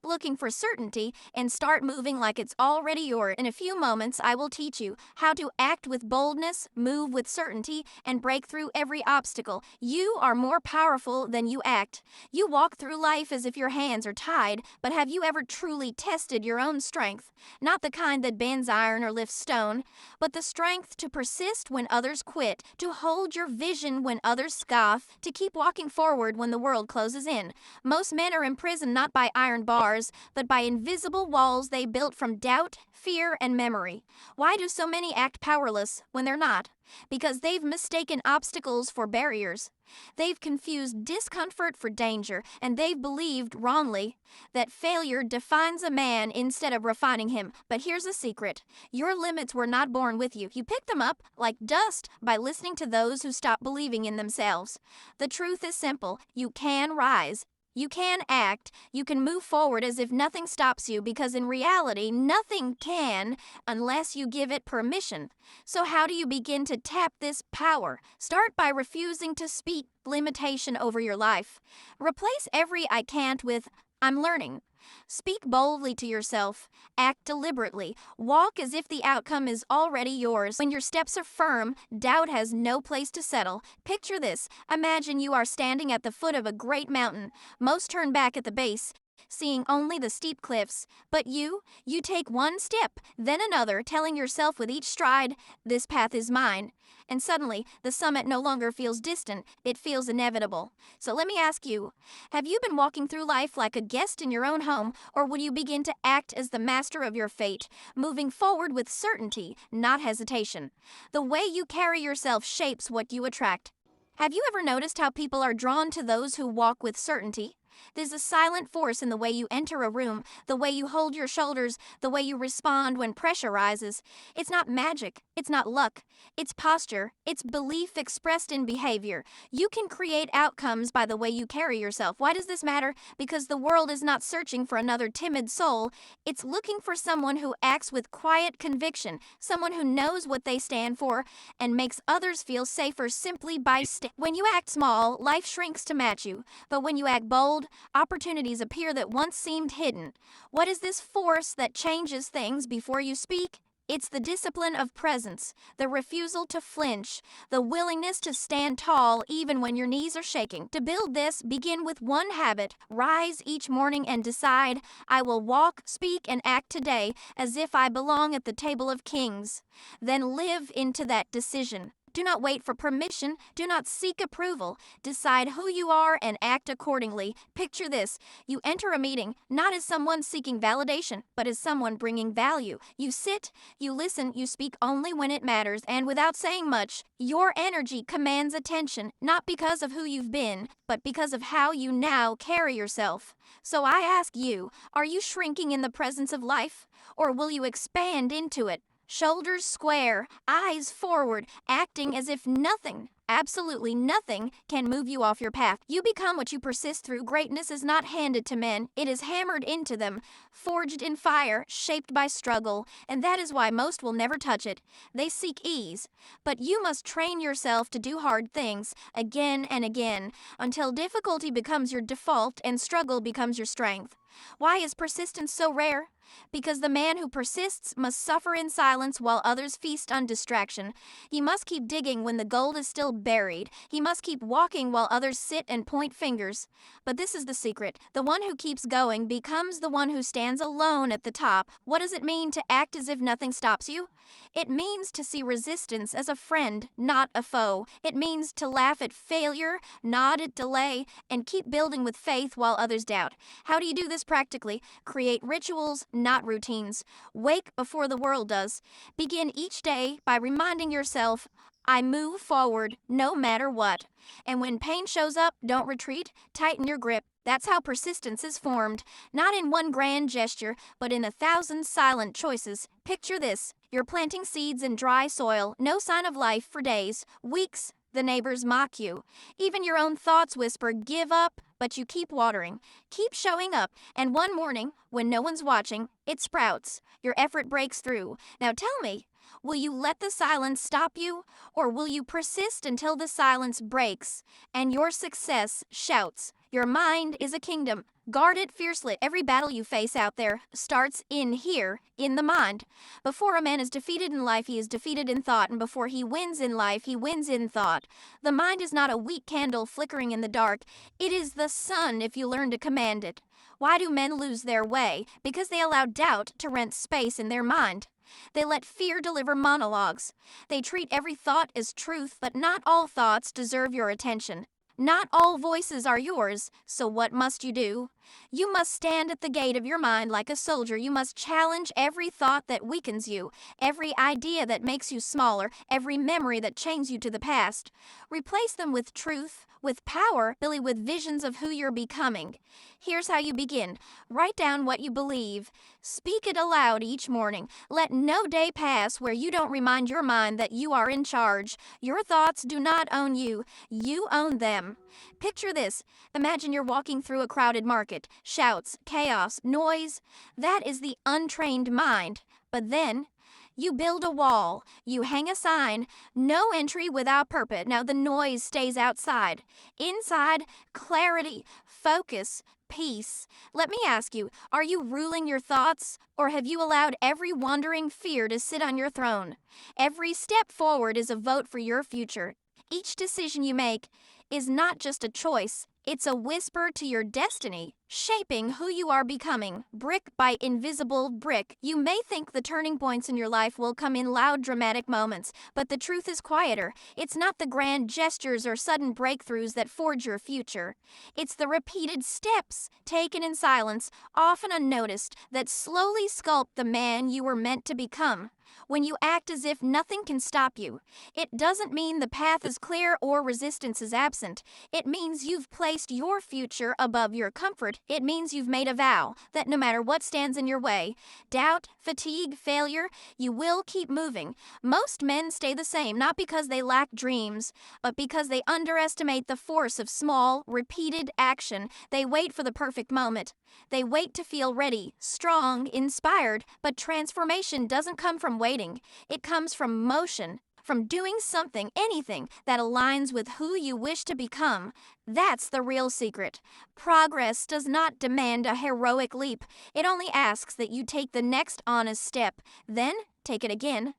looking for certainty and start moving like it's already yours. In a few moments, I will teach you how to act with boldness, move with certainty, and break through every obstacle. You are more powerful than you act. You walk through life as if your hands are tied, but have you ever truly tested your own strength? Not the kind that bends iron or lifts stone, but the strength to persist when others quit, to hold your vision when others scoff, to keep walking forward when the world closes in. Most men are imprisoned not by iron bars, but by invisible walls they built from doubt, fear, and memory. Why do so many act powerless when they're not? Because they've mistaken obstacles for barriers. They've confused discomfort for danger, and they've believed wrongly that failure defines a man instead of refining him. But here's a secret. Your limits were not born with you. You picked them up like dust by listening to those who stopped believing in themselves. The truth is simple. You can rise. You can act, you can move forward as if nothing stops you, because in reality, nothing can unless you give it permission. So how do you begin to tap this power? Start by refusing to speak limitation over your life. Replace every "I can't" with "I'm learning." Speak boldly to yourself. Act deliberately. Walk as if the outcome is already yours. When your steps are firm, doubt has no place to settle. Picture this. Imagine you are standing at the foot of a great mountain. Most turn back at the base, seeing only the steep cliffs. But you take one step, then another, telling yourself with each stride, "This path is mine." And suddenly, the summit no longer feels distant, it feels inevitable. So let me ask you, have you been walking through life like a guest in your own home, or will you begin to act as the master of your fate, moving forward with certainty, not hesitation? The way you carry yourself shapes what you attract. Have you ever noticed how people are drawn to those who walk with certainty? There's a silent force in the way you enter a room, the way you hold your shoulders, the way you respond when pressure rises. It's not magic, it's not luck, it's posture, it's belief expressed in behavior. You can create outcomes by the way you carry yourself. Why does this matter? Because the world is not searching for another timid soul, it's looking for someone who acts with quiet conviction, someone who knows what they stand for and makes others feel safer simply by When you act small, life shrinks to match you, but when you act bold, opportunities appear that once seemed hidden. What is this force that changes things before you speak? It's the discipline of presence, the refusal to flinch, the willingness to stand tall even when your knees are shaking. To build this, begin with one habit. Rise each morning and decide, "I will walk, speak, and act today as if I belong at the table of kings." Then live into that decision. Do not wait for permission. Do not seek approval. Decide who you are and act accordingly. Picture this. You enter a meeting not as someone seeking validation, but as someone bringing value. You sit, you listen, you speak only when it matters, and without saying much, your energy commands attention, not because of who you've been, but because of how you now carry yourself. So I ask you, are you shrinking in the presence of life, or will you expand into it? Shoulders square, eyes forward, acting as if nothing, absolutely nothing, can move you off your path. You become what you persist through. Greatness is not handed to men, it is hammered into them, forged in fire, shaped by struggle, and that is why most will never touch it. They seek ease, but you must train yourself to do hard things again and again, until difficulty becomes your default and struggle becomes your strength. Why is persistence so rare? Because the man who persists must suffer in silence while others feast on distraction. He must keep digging when the gold is still buried. He must keep walking while others sit and point fingers. But this is the secret. The one who keeps going becomes the one who stands alone at the top. What does it mean to act as if nothing stops you? It means to see resistance as a friend, not a foe. It means to laugh at failure, nod at delay, and keep building with faith while others doubt. How do you do this practically? Create rituals, not routines. Wake before the world does. Begin each day by reminding yourself, "I move forward no matter what." And when pain shows up, don't retreat, tighten your grip. That's how persistence is formed, not in one grand gesture, but in 1,000 silent choices. Picture this. You're planting seeds in dry soil, no sign of life for days, weeks. The neighbors mock you. Even your own thoughts whisper, "Give up," but you keep watering. Keep showing up, and one morning, when no one's watching, it sprouts. Your effort breaks through. Now tell me, will you let the silence stop you, or will you persist until the silence breaks and your success shouts? Your mind is a kingdom. Guard it fiercely. Every battle you face out there starts in here, in the mind. Before a man is defeated in life, he is defeated in thought, and before he wins in life, he wins in thought. The mind is not a weak candle flickering in the dark. It is the sun if you learn to command it. Why do men lose their way? Because they allow doubt to rent space in their mind. They let fear deliver monologues. They treat every thought as truth, but not all thoughts deserve your attention. Not all voices are yours, so what must you do? You must stand at the gate of your mind like a soldier. You must challenge every thought that weakens you, every idea that makes you smaller, every memory that chains you to the past. Replace them with truth, with power, Billy, with visions of who you're becoming. Here's how you begin. Write down what you believe. Speak it aloud each morning. Let no day pass where you don't remind your mind that you are in charge. Your thoughts do not own you. You own them. Picture this. Imagine you're walking through a crowded market. Shouts, chaos, noise. That is the untrained mind. But then you build a wall. You hang a sign. No entry without purpose. Now the noise stays outside. Inside, clarity, focus, peace. Let me ask you, are you ruling your thoughts, or have you allowed every wandering fear to sit on your throne? Every step forward is a vote for your future. Each decision you make is not just a choice, it's a whisper to your destiny, shaping who you are becoming, brick by invisible brick. You may think the turning points in your life will come in loud, dramatic moments, but the truth is quieter. It's not the grand gestures or sudden breakthroughs that forge your future. It's the repeated steps, taken in silence, often unnoticed, that slowly sculpt the man you were meant to become. When you act as if nothing can stop you, it doesn't mean the path is clear or resistance is absent. It means you've placed your future above your comfort. It means you've made a vow that no matter what stands in your way, doubt, fatigue, failure, you will keep moving. Most men stay the same, not because they lack dreams, but because they underestimate the force of small, repeated action. They wait for the perfect moment. They wait to feel ready, strong, inspired, but transformation doesn't come from waiting. It comes from motion, from doing something, anything, that aligns with who you wish to become. That's the real secret. Progress does not demand a heroic leap. It only asks that you take the next honest step, then take it again,